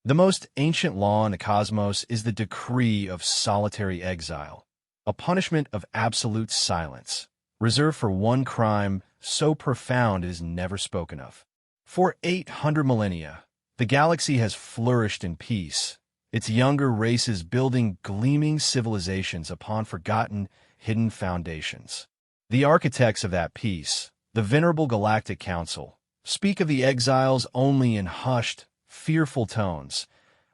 The most ancient law in the cosmos is the decree of solitary exile, a punishment of absolute silence, reserved for one crime so profound it is never spoken of. For 800 millennia, the galaxy has flourished in peace, its younger races building gleaming civilizations upon forgotten, hidden foundations. The architects of that peace, the venerable Galactic Council, speak of the exiles only in hushed, fearful tones,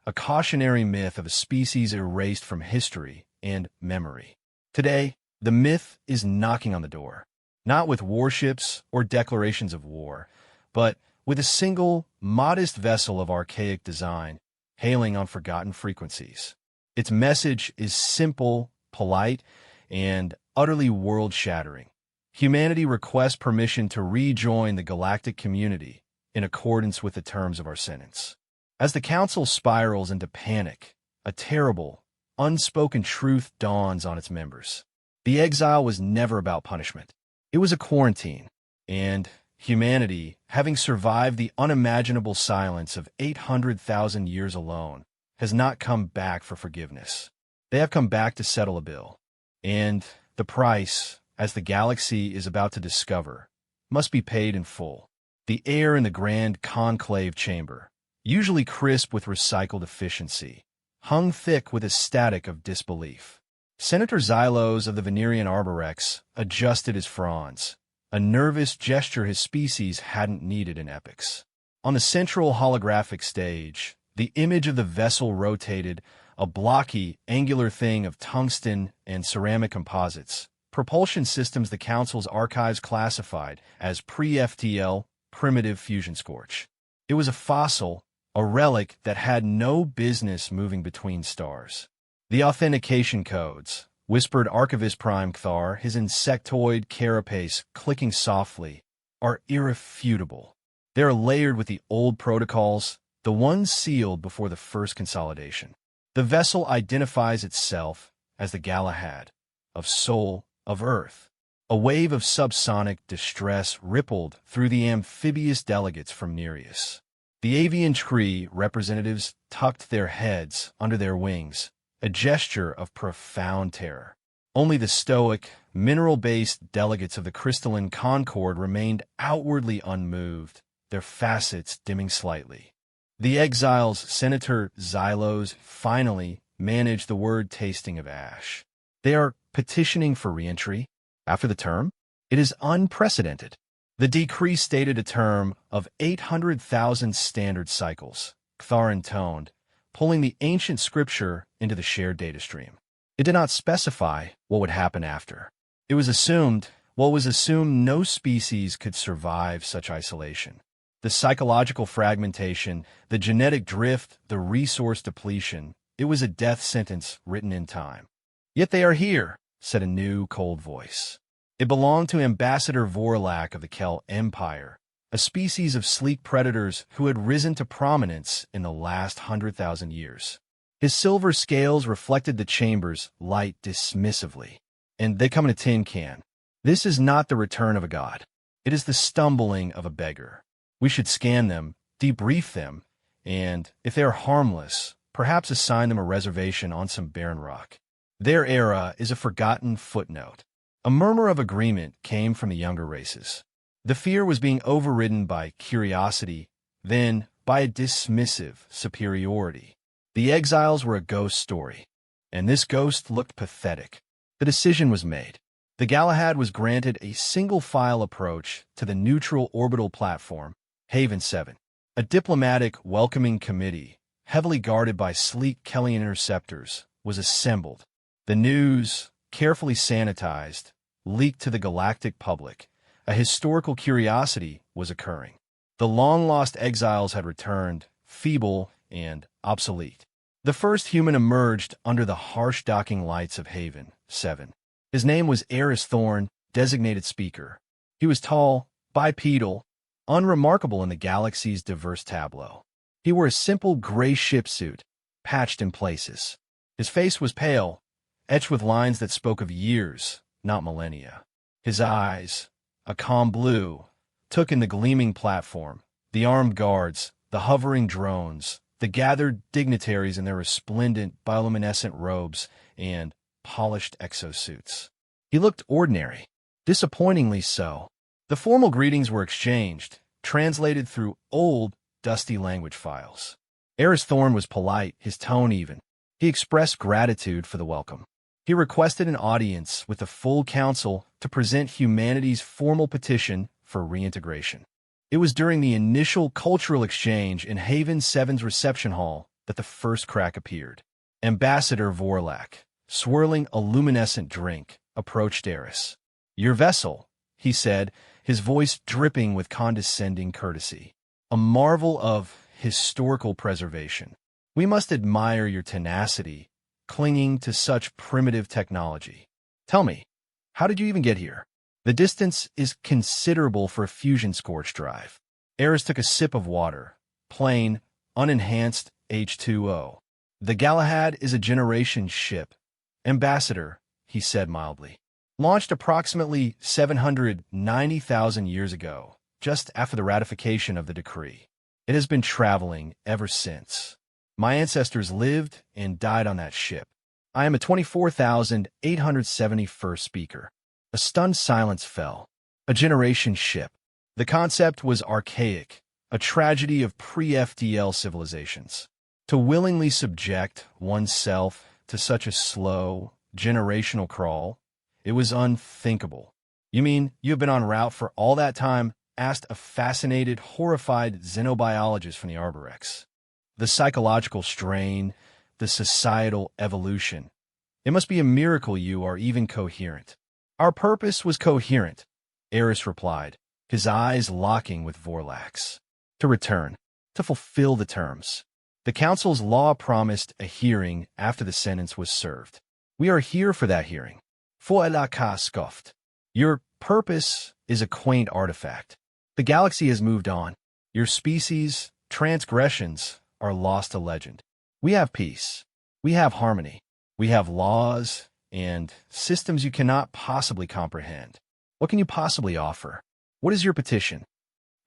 a cautionary myth of a species erased from history and memory. Today, the myth is knocking on the door, not with warships or declarations of war, but with a single, modest vessel of archaic design, hailing on forgotten frequencies. Its message is simple, polite, and utterly world-shattering. Humanity requests permission to rejoin the galactic community in accordance with the terms of our sentence. As the Council spirals into panic, a terrible, unspoken truth dawns on its members. The exile was never about punishment. It was a quarantine, and humanity, having survived the unimaginable silence of 800,000 years alone, has not come back for forgiveness. They have come back to settle a bill. And the price, as the galaxy is about to discover, must be paid in full. The air in the grand conclave chamber, usually crisp with recycled efficiency, hung thick with a static of disbelief. Senator Xylos of the Venerian Arborex adjusted his fronds, a nervous gesture his species hadn't needed in epics. On the central holographic stage, the image of the vessel rotated, a blocky, angular thing of tungsten and ceramic composites, propulsion systems the Council's archives classified as pre-FTL, primitive fusion scorch. It was a fossil, a relic that had no business moving between stars. The authentication codes, whispered Archivist Prime Cthar, his insectoid carapace clicking softly, are irrefutable. They are layered with the old protocols, the ones sealed before the first consolidation. The vessel identifies itself as the Galahad, of soul, of Earth. A wave of subsonic distress rippled through the amphibious delegates from Nereus. The avian tree representatives tucked their heads under their wings, a gesture of profound terror. Only the stoic, mineral-based delegates of the crystalline Concord remained outwardly unmoved, their facets dimming slightly. The exile's Senator Xylos finally managed the word tasting of ash. They are petitioning for reentry after the term. It is unprecedented. The decree stated a term of 800,000 standard cycles, Cthar intoned, pulling the ancient scripture into the shared data stream. It did not specify what would happen after. It was assumed no species could survive such isolation. The psychological fragmentation, the genetic drift, the resource depletion, it was a death sentence written in time. Yet they are here, said a new, cold voice. It belonged to Ambassador Vorlak of the Kel Empire, a species of sleek predators who had risen to prominence in the last 100,000 years. His silver scales reflected the chamber's light dismissively. And they come in a tin can. This is not the return of a god. It is the stumbling of a beggar. We should scan them, debrief them, and, if they are harmless, perhaps assign them a reservation on some barren rock. Their era is a forgotten footnote. A murmur of agreement came from the younger races. The fear was being overridden by curiosity, then by a dismissive superiority. The exiles were a ghost story, and this ghost looked pathetic. The decision was made. The Galahad was granted a single-file approach to the neutral orbital platform, Haven 7. A diplomatic, welcoming committee, heavily guarded by sleek Kellian interceptors, was assembled. The news, carefully sanitized, leaked to the galactic public. A historical curiosity was occurring. The long-lost exiles had returned, feeble and obsolete. The first human emerged under the harsh docking lights of Haven 7. His name was Eris Thorn, designated speaker. He was tall, bipedal, unremarkable in the galaxy's diverse tableau. He wore a simple gray ship suit, patched in places. His face was pale, etched with lines that spoke of years, not millennia. His eyes, a calm blue, took in the gleaming platform, the armed guards, the hovering drones, the gathered dignitaries in their resplendent bioluminescent robes and polished exosuits. He looked ordinary, disappointingly so. The formal greetings were exchanged, translated through old, dusty language files. Eris Thorn was polite, his tone even. He expressed gratitude for the welcome. He requested an audience with the full council to present humanity's formal petition for reintegration. It was during the initial cultural exchange in Haven 7's reception hall that the first crack appeared. Ambassador Vorlak, swirling a luminescent drink, approached Eris. "Your vessel," he said, his voice dripping with condescending courtesy. "A marvel of historical preservation. We must admire your tenacity, clinging to such primitive technology. Tell me, how did you even get here? The distance is considerable for a fusion scorch drive." Eris took a sip of water, plain, unenhanced H2O. "The Galahad is a generation ship. Ambassador," he said mildly. "Launched approximately 790,000 years ago, just after the ratification of the decree. It has been traveling ever since. My ancestors lived and died on that ship. I am a 24,871st speaker." A stunned silence fell. A generation ship. The concept was archaic, a tragedy of pre-FDL civilizations. To willingly subject oneself to such a slow, generational crawl, it was unthinkable. "You mean you have been en route for all that time?" asked a fascinated, horrified xenobiologist from the Arborex. "The psychological strain, the societal evolution. It must be a miracle you are even coherent." "Our purpose was coherent," Eris replied, his eyes locking with Vorlak's. "To return, to fulfill the terms. The Council's law promised a hearing after the sentence was served. We are here for that hearing." Vorlak scoffed. "Your purpose is a quaint artifact. The galaxy has moved on. Your species' transgressions are lost to legend. We have peace. We have harmony. We have laws and systems you cannot possibly comprehend. What can you possibly offer? What is your petition?"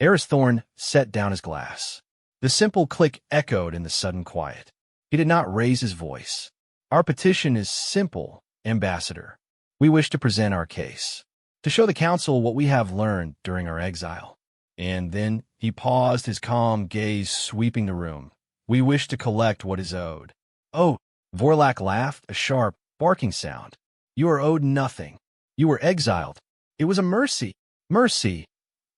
Eris Thorn set down his glass. The simple click echoed in the sudden quiet. He did not raise his voice. "Our petition is simple, Ambassador. We wish to present our case, to show the Council what we have learned during our exile." And then he paused, his calm gaze sweeping the room. "We wish to collect what is owed." "Oh," Vorlak laughed, a sharp, barking sound. "You are owed nothing. You were exiled. It was a mercy." "Mercy,"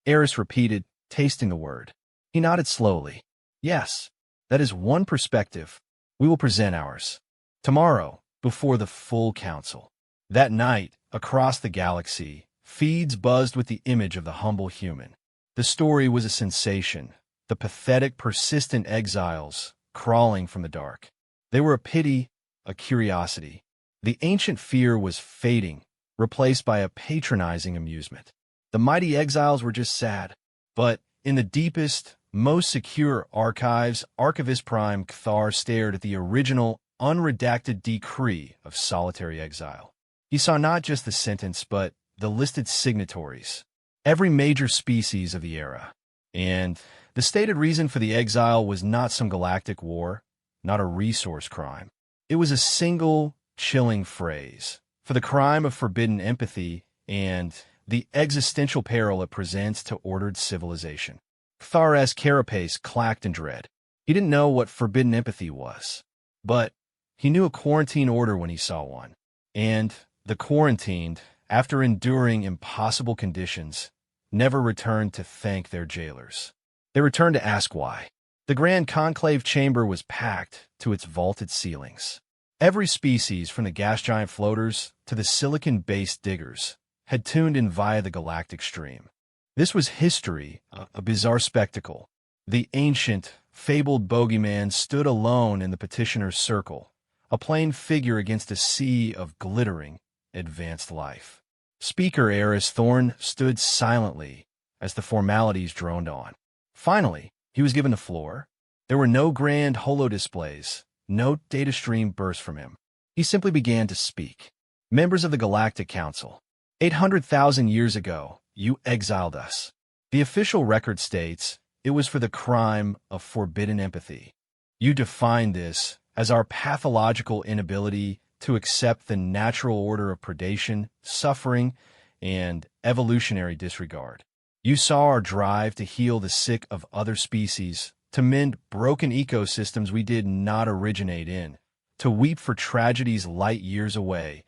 Eris repeated, tasting the word. He nodded slowly. "Yes, that is one perspective. We will present ours. Tomorrow, before the full council." That night, across the galaxy, feeds buzzed with the image of the humble human. The story was a sensation, the pathetic, persistent exiles crawling from the dark. They were a pity, a curiosity. The ancient fear was fading, replaced by a patronizing amusement. The mighty exiles were just sad. But in the deepest, most secure archives, Archivist Prime Cthar stared at the original, unredacted decree of solitary exile. He saw not just the sentence, but the listed signatories, every major species of the era. And the stated reason for the exile was not some galactic war, not a resource crime. It was a single, chilling phrase for the crime of forbidden empathy and the existential peril it presents to ordered civilization. Cthar's carapace clacked in dread. He didn't know what forbidden empathy was, but he knew a quarantine order when he saw one. And the quarantined, after enduring impossible conditions, never returned to thank their jailers. They returned to ask why. The grand conclave chamber was packed to its vaulted ceilings. Every species, from the gas giant floaters to the silicon-based diggers, had tuned in via the galactic stream. This was history, a bizarre spectacle. The ancient, fabled bogeyman stood alone in the petitioner's circle, a plain figure against a sea of glittering, advanced life. Speaker Eris Thorn stood silently as the formalities droned on. Finally, he was given the floor. There were no grand holo-displays, no data stream burst from him. He simply began to speak. "Members of the Galactic Council, 800,000 years ago, you exiled us. The official record states it was for the crime of forbidden empathy. You defined this as our pathological inability to accept the natural order of predation, suffering, and evolutionary disregard. You saw our drive to heal the sick of other species, to mend broken ecosystems we did not originate in, to weep for tragedies light years away,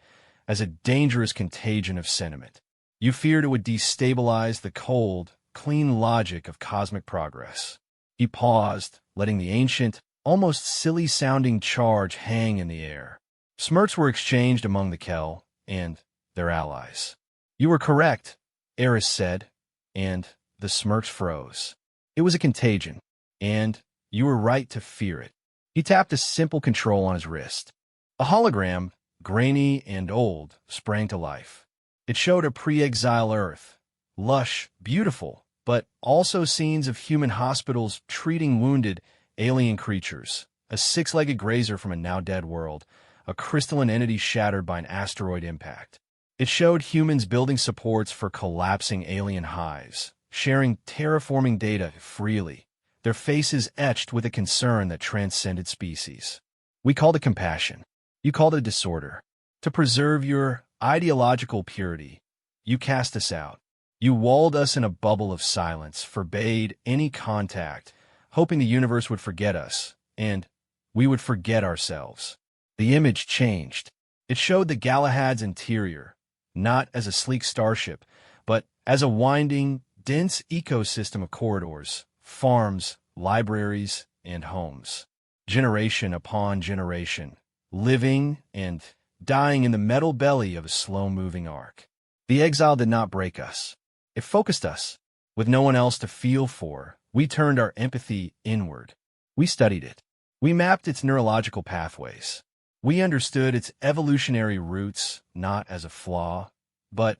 as a dangerous contagion of sentiment. You feared it would destabilize the cold, clean logic of cosmic progress. He paused, letting the ancient, almost silly-sounding charge hang in the air. Smirks were exchanged among the Kel and their allies. "You were correct," Eris said, and the smirks froze. "It was a contagion, and you were right to fear it." He tapped a simple control on his wrist. A hologram, grainy and old, sprang to life. It showed a pre-exile Earth, lush, beautiful, but also scenes of human hospitals treating wounded alien creatures, a six-legged grazer from a now-dead world, a crystalline entity shattered by an asteroid impact. It showed humans building supports for collapsing alien hives, sharing terraforming data freely, their faces etched with a concern that transcended species. We called it compassion. You called it disorder. To preserve your ideological purity, you cast us out. You walled us in a bubble of silence, forbade any contact, hoping the universe would forget us, and we would forget ourselves. The image changed. It showed the Galahad's interior, not as a sleek starship, but as a winding, dense ecosystem of corridors, farms, libraries, and homes. Generation upon generation, living and dying in the metal belly of a slow-moving arc. The exile did not break us. It focused us. With no one else to feel for, we turned our empathy inward. We studied it. We mapped its neurological pathways. We understood its evolutionary roots not as a flaw, but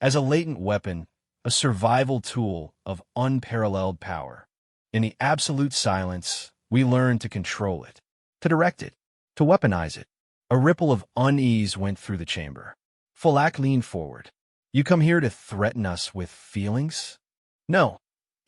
as a latent weapon, a survival tool of unparalleled power. In the absolute silence, we learned to control it, to direct it, to weaponize it. A ripple of unease went through the chamber. Fulak leaned forward. "You come here to threaten us with feelings?" "No,"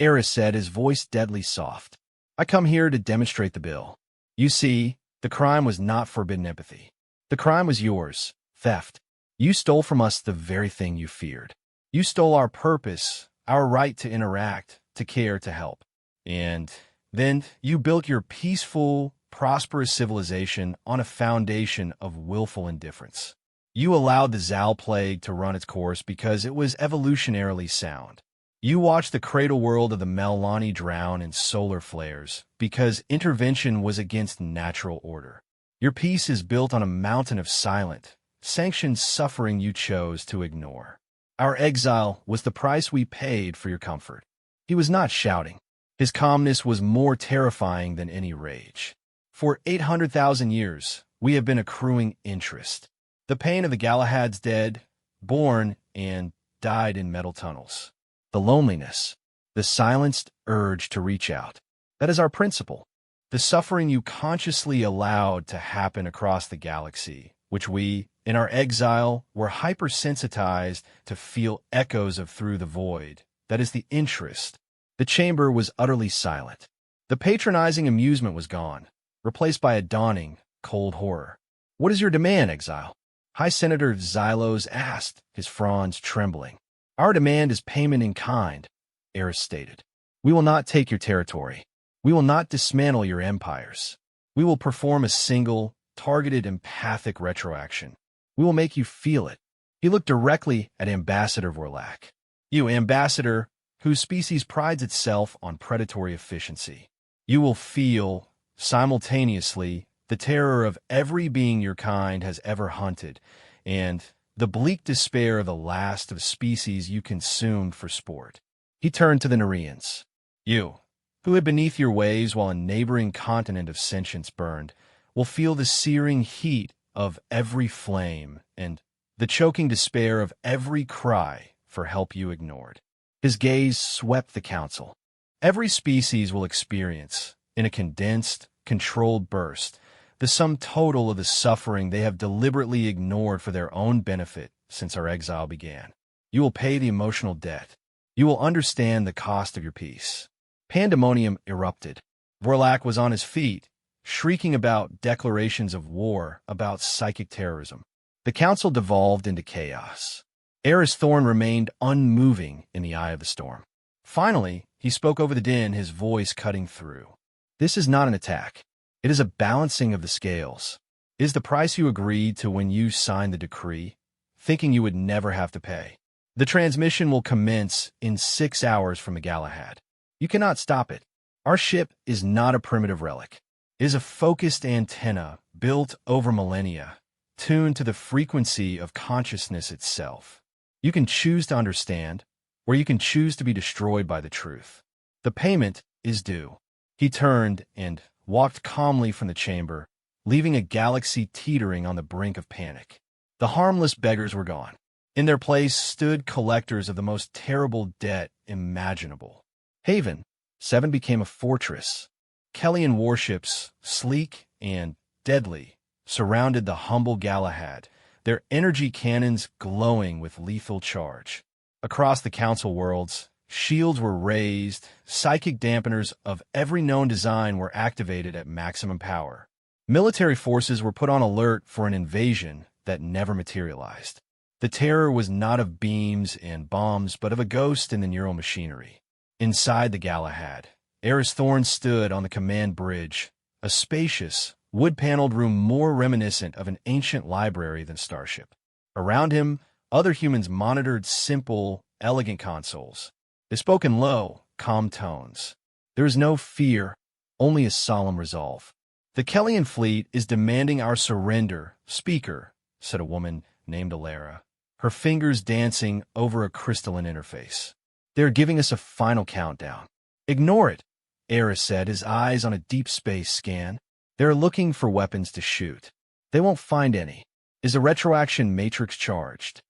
Eris said, his voice deadly soft. "I come here to demonstrate the bill. You see, the crime was not forbidden empathy. The crime was yours, theft. You stole from us the very thing you feared. You stole our purpose, our right to interact, to care, to help. And then you built your peaceful, prosperous civilization on a foundation of willful indifference. You allowed the Zal plague to run its course because it was evolutionarily sound. You watched the cradle world of the Melani drown in solar flares because intervention was against natural order. Your peace is built on a mountain of silent, sanctioned suffering you chose to ignore. Our exile was the price we paid for your comfort." He was not shouting. His calmness was more terrifying than any rage. "For 800,000 years, we have been accruing interest. The pain of the Galahad's dead, born and died in metal tunnels. The loneliness, the silenced urge to reach out. That is our principle. The suffering you consciously allowed to happen across the galaxy, which we, in our exile, were hypersensitized to feel echoes of through the void. That is the interest." The chamber was utterly silent. The patronizing amusement was gone, replaced by a dawning, cold horror. "What is your demand, Exile?" High Senator Xylos asked, his fronds trembling. "Our demand is payment in kind," Eris stated. "We will not take your territory. We will not dismantle your empires. We will perform a single, targeted empathic retroaction. We will make you feel it." He looked directly at Ambassador Vorlak. "You, Ambassador, whose species prides itself on predatory efficiency. You will feel, simultaneously, the terror of every being your kind has ever hunted, and the bleak despair of the last of species you consumed for sport." He turned to the Nereans. "You, who hid beneath your waves while a neighboring continent of sentience burned, will feel the searing heat of every flame and the choking despair of every cry for help you ignored." His gaze swept the council. "Every species will experience, in a condensed, controlled burst, the sum total of the suffering they have deliberately ignored for their own benefit since our exile began. You will pay the emotional debt. You will understand the cost of your peace." Pandemonium erupted. Vorlak was on his feet, shrieking about declarations of war, about psychic terrorism. The council devolved into chaos. Eris Thorn remained unmoving in the eye of the storm. Finally, he spoke over the din, his voice cutting through. This is not an attack. It is a balancing of the scales. It is the price you agreed to when you signed the decree, thinking you would never have to pay. The transmission will commence in 6 hours from the Galahad. You cannot stop it. Our ship is not a primitive relic. It is a focused antenna built over millennia, tuned to the frequency of consciousness itself. You can choose to understand, or you can choose to be destroyed by the truth. The payment is due. He turned and walked calmly from the chamber, leaving a galaxy teetering on the brink of panic. The harmless beggars were gone. In their place stood collectors of the most terrible debt imaginable. Haven 7 became a fortress. Kellyan warships, sleek and deadly, surrounded the humble Galahad, their energy cannons glowing with lethal charge. Across the council worlds, shields were raised, psychic dampeners of every known design were activated at maximum power. Military forces were put on alert for an invasion that never materialized. The terror was not of beams and bombs, but of a ghost in the neural machinery. Inside the Galahad, Eris Thorn stood on the command bridge, a spacious, wood-paneled room more reminiscent of an ancient library than starship. Around him, other humans monitored simple, elegant consoles. They spoke in low, calm tones. There is no fear, only a solemn resolve. The Kellyan fleet is demanding our surrender, speaker, said a woman named Alara, her fingers dancing over a crystalline interface. They are giving us a final countdown. Ignore it, Eris said, his eyes on a deep space scan. They are looking for weapons to shoot. They won't find any. Is the retroaction matrix charged?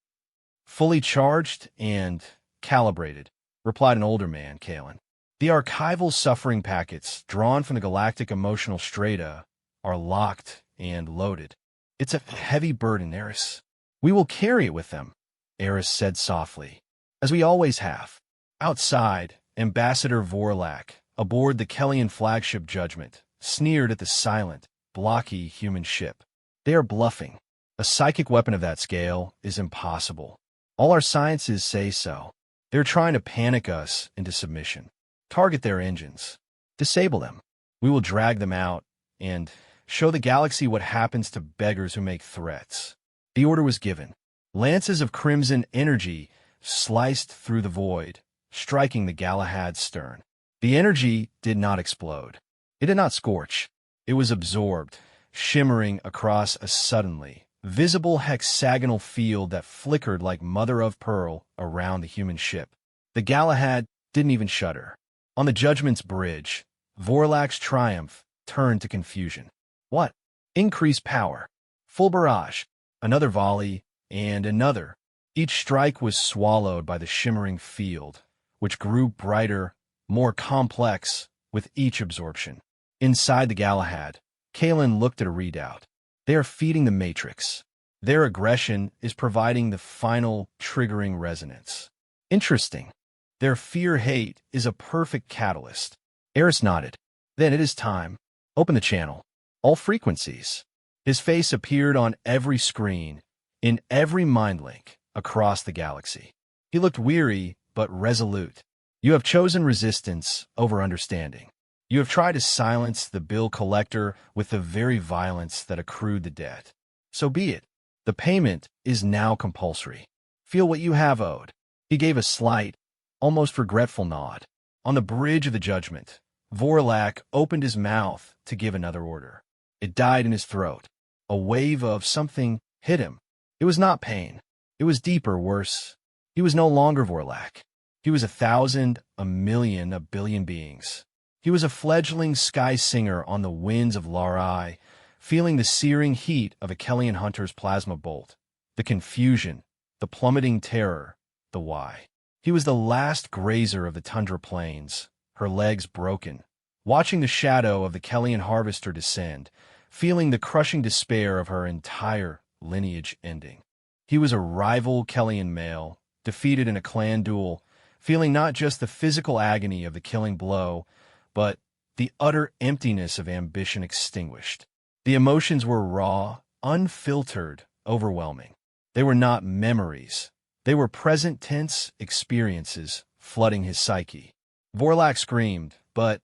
Fully charged and calibrated, replied an older man, Kalen. The archival suffering packets, drawn from the galactic emotional strata, are locked and loaded. It's a heavy burden, Eris. We will carry it with them, Eris said softly, as we always have. Outside, Ambassador Vorlak, aboard the Kellyan flagship Judgment, sneered at the silent, blocky human ship. They are bluffing. A psychic weapon of that scale is impossible. All our sciences say so. They're trying to panic us into submission. Target their engines. Disable them. We will drag them out and show the galaxy what happens to beggars who make threats. The order was given. Lances of crimson energy sliced through the void, striking the Galahad's stern. The energy did not explode. It did not scorch. It was absorbed, shimmering across a suddenly visible hexagonal field that flickered like mother of pearl around the human ship. The Galahad didn't even shudder. On the Judgment's bridge, Vorlak's triumph turned to confusion. What? Increased power. Full barrage. Another volley, and another. Each strike was swallowed by the shimmering field, which grew brighter, more complex with each absorption. Inside the Galahad, Kalen looked at a readout. They are feeding the Matrix. Their aggression is providing the final triggering resonance. Interesting. Their fear-hate is a perfect catalyst. Eris nodded. Then it is time. Open the channel. All frequencies. His face appeared on every screen, in every mind link, across the galaxy. He looked weary, but resolute. You have chosen resistance over understanding. You have tried to silence the bill collector with the very violence that accrued the debt. So be it. The payment is now compulsory. Feel what you have owed. He gave a slight, almost regretful nod. On the bridge of the Judgment, Vorlak opened his mouth to give another order. It died in his throat. A wave of something hit him. It was not pain. It was deeper, worse. He was no longer Vorlak. He was 1,000, a million, a billion beings. He was a fledgling sky singer on the winds of Larai, feeling the searing heat of a Kellyan hunter's plasma bolt, the confusion, the plummeting terror, the why. He was the last grazer of the tundra plains, her legs broken, watching the shadow of the Kellyan harvester descend, feeling the crushing despair of her entire lineage ending. He was a rival Kellyan male, defeated in a clan duel, feeling not just the physical agony of the killing blow, but the utter emptiness of ambition extinguished. The emotions were raw, unfiltered, overwhelming. They were not memories. They were present-tense experiences flooding his psyche. Vorlak screamed, but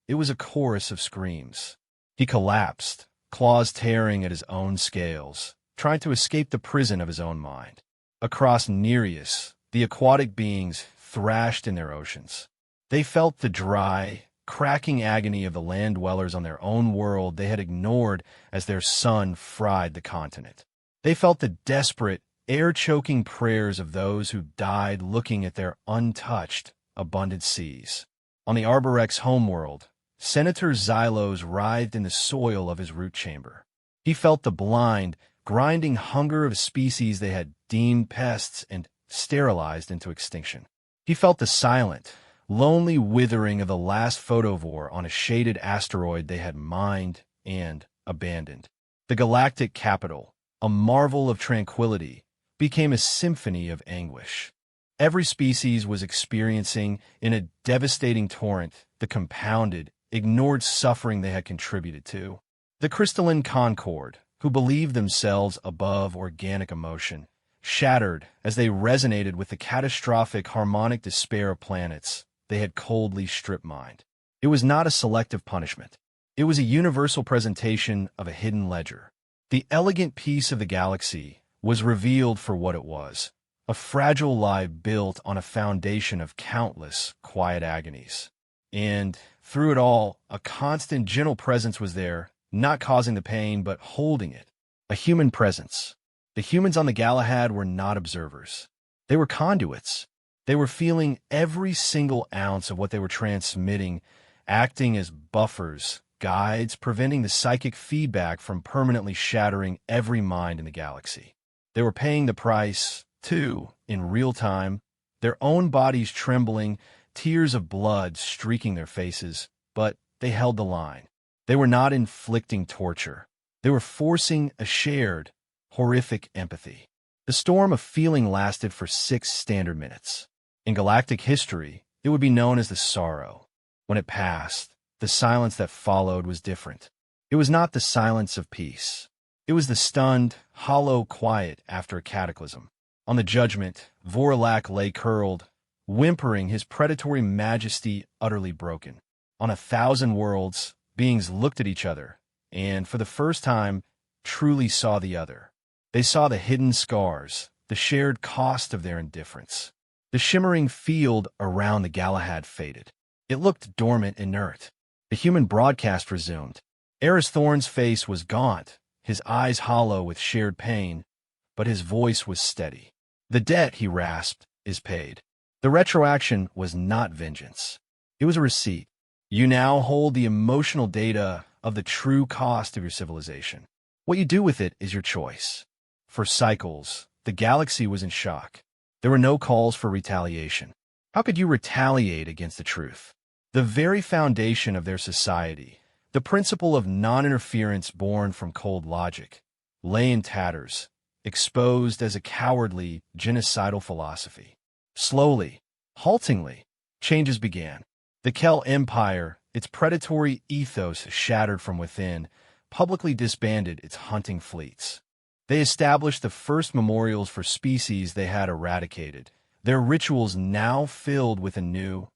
it was a chorus of screams. He collapsed, claws tearing at his own scales, trying to escape the prison of his own mind. Across Nereus, the aquatic beings thrashed in their oceans. They felt the dry, cracking agony of the land dwellers on their own world they had ignored as their sun fried the continent. They felt the desperate, air-choking prayers of those who died looking at their untouched, abundant seas. On the Arborex homeworld, Senator Xylos writhed in the soil of his root chamber. He felt the blind, grinding hunger of species they had deemed pests and sterilized into extinction. He felt the silent, lonely withering of the last photovore on a shaded asteroid they had mined and abandoned. The galactic capital, a marvel of tranquility, became a symphony of anguish. Every species was experiencing, in a devastating torrent, the compounded, ignored suffering they had contributed to. The crystalline concord, who believed themselves above organic emotion, shattered as they resonated with the catastrophic harmonic despair of planets they had coldly strip-mined. It was not a selective punishment. It was a universal presentation of a hidden ledger. The elegant piece of the galaxy was revealed for what it was, a fragile lie built on a foundation of countless quiet agonies. And, through it all, a constant, gentle presence was there, not causing the pain, but holding it. A human presence. The humans on the Galahad were not observers. They were conduits. They were feeling every single ounce of what they were transmitting, acting as buffers, guides, preventing the psychic feedback from permanently shattering every mind in the galaxy. They were paying the price, too, in real time, their own bodies trembling, tears of blood streaking their faces, but they held the line. They were not inflicting torture. They were forcing a shared, horrific empathy. The storm of feeling lasted for 6 standard minutes. In galactic history, it would be known as the sorrow. When it passed, the silence that followed was different. It was not the silence of peace. It was the stunned, hollow quiet after a cataclysm. On the judgment, Vorlak lay curled, whimpering, his predatory majesty utterly broken. On 1,000 worlds, beings looked at each other, and, for the first time, truly saw the other. They saw the hidden scars, the shared cost of their indifference. The shimmering field around the Galahad faded. It looked dormant, inert. The human broadcast resumed. Eris Thorn's face was gaunt, his eyes hollow with shared pain, but his voice was steady. The debt, he rasped, is paid. The retroaction was not vengeance. It was a receipt. You now hold the emotional data of the true cost of your civilization. What you do with it is your choice. For cycles, the galaxy was in shock. There were no calls for retaliation. How could you retaliate against the truth? The very foundation of their society, the principle of non-interference born from cold logic, lay in tatters, exposed as a cowardly, genocidal philosophy. Slowly, haltingly, changes began. The Kel Empire, its predatory ethos shattered from within, publicly disbanded its hunting fleets. They established the first memorials for species they had eradicated, their rituals now filled with a new,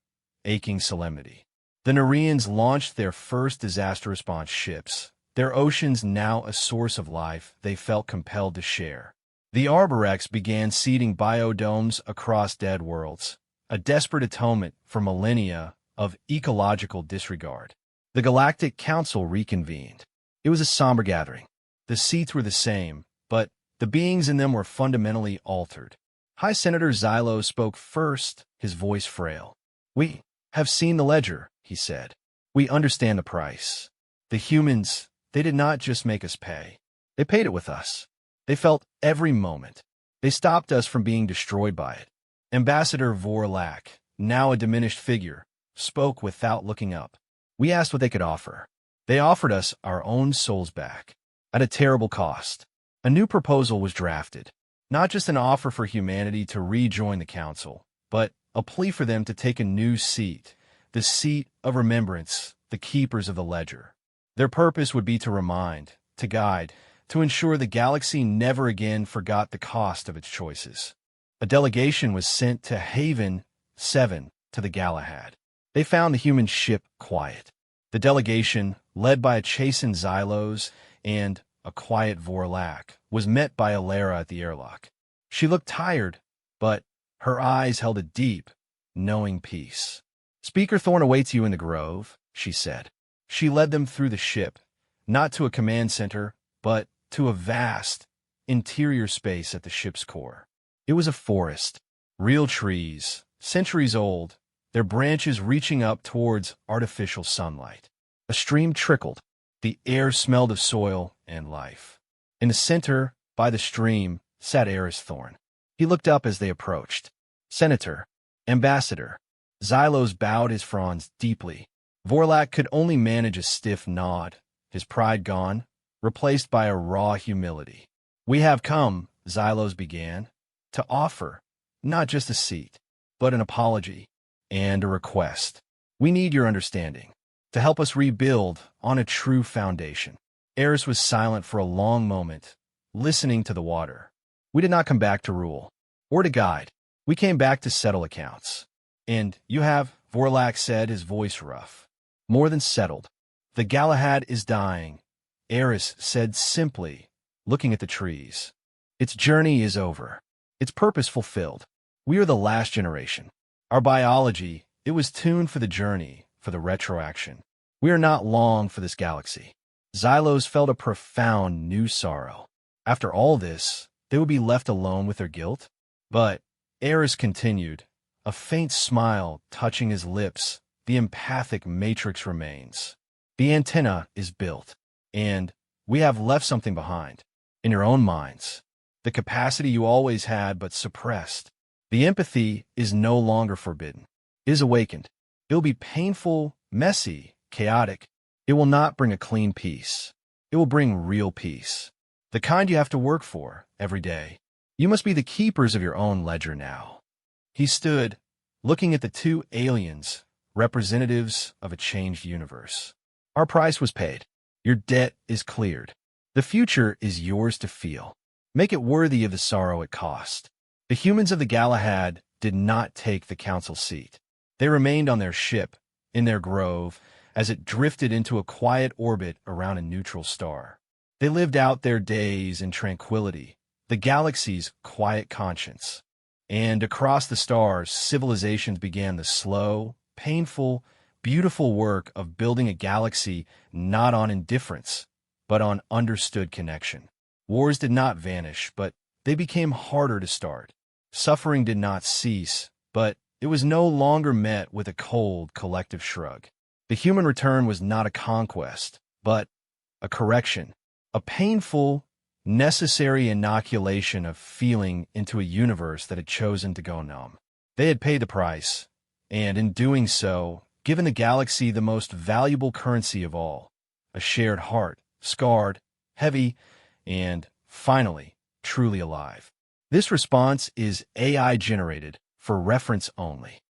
aching solemnity. The Nereans launched their first disaster response ships, their oceans now a source of life they felt compelled to share. The Arborex began seeding biodomes across dead worlds, a desperate atonement for millennia of ecological disregard. The Galactic Council reconvened. It was a somber gathering. The seats were the same, but the beings in them were fundamentally altered. High Senator Xylos spoke first, his voice frail. "We have seen the ledger," he said. "We understand the price. The humans, they did not just make us pay. They paid it with us. They felt every moment. They stopped us from being destroyed by it." Ambassador Vorlak, now a diminished figure, spoke without looking up. "We asked what they could offer. They offered us our own souls back, at a terrible cost. A new proposal was drafted, not just an offer for humanity to rejoin the Council, but a plea for them to take a new seat, the seat of remembrance, the keepers of the ledger. Their purpose would be to remind, to guide, to ensure the galaxy never again forgot the cost of its choices. A delegation was sent to Haven 7 to the Galahad. They found the human ship quiet. The delegation, led by a chastened Xylos and a quiet Vorlak, was met by Alara at the airlock. She looked tired, but her eyes held a deep, knowing peace. "Speaker Thorn awaits you in the grove," she said. She led them through the ship, not to a command center, but to a vast, interior space at the ship's core. It was a forest, real trees, centuries old, their branches reaching up towards artificial sunlight. A stream trickled. The air smelled of soil and life. In the center, by the stream, sat Eris Thorn. He looked up as they approached. "Senator, Ambassador." Xylos bowed his fronds deeply. Vorlak could only manage a stiff nod, his pride gone, replaced by a raw humility. "We have come," Xylos began, "to offer, not just a seat, but an apology and a request. We need your understanding, to help us rebuild on a true foundation." Eris was silent for a long moment, listening to the water. "We did not come back to rule, or to guide. We came back to settle accounts. And you have," Vorlak said, his voice rough, "more than settled. The Galahad is dying," Eris said simply, looking at the trees. "Its journey is over. Its purpose fulfilled. We are the last generation. Our biology, it was tuned for the journey, for the retroaction. We are not long for this galaxy." Xylos felt a profound new sorrow. After all this, they would be left alone with their guilt? But Eris continued, a faint smile touching his lips. The empathic matrix remains. The antenna is built, and we have left something behind. In your own minds. The capacity you always had but suppressed. The empathy is no longer forbidden. It is awakened. It will be painful, messy, chaotic. It will not bring a clean peace. It will bring real peace. The kind you have to work for every day. You must be the keepers of your own ledger now. He stood, looking at the two aliens, representatives of a changed universe. Our price was paid. Your debt is cleared. The future is yours to feel. Make it worthy of the sorrow it cost. The humans of the Galahad did not take the council seat. They remained on their ship, in their grove, as it drifted into a quiet orbit around a neutral star. They lived out their days in tranquility, the galaxy's quiet conscience. And across the stars, civilizations began the slow, painful, beautiful work of building a galaxy not on indifference, but on understood connection. Wars did not vanish, but they became harder to start. Suffering did not cease, but it was no longer met with a cold, collective shrug. The human return was not a conquest, but a correction, a painful, necessary inoculation of feeling into a universe that had chosen to go numb. They had paid the price, and in doing so, given the galaxy the most valuable currency of all, a shared heart, scarred, heavy, and, finally, truly alive. This response is AI-generated for reference only.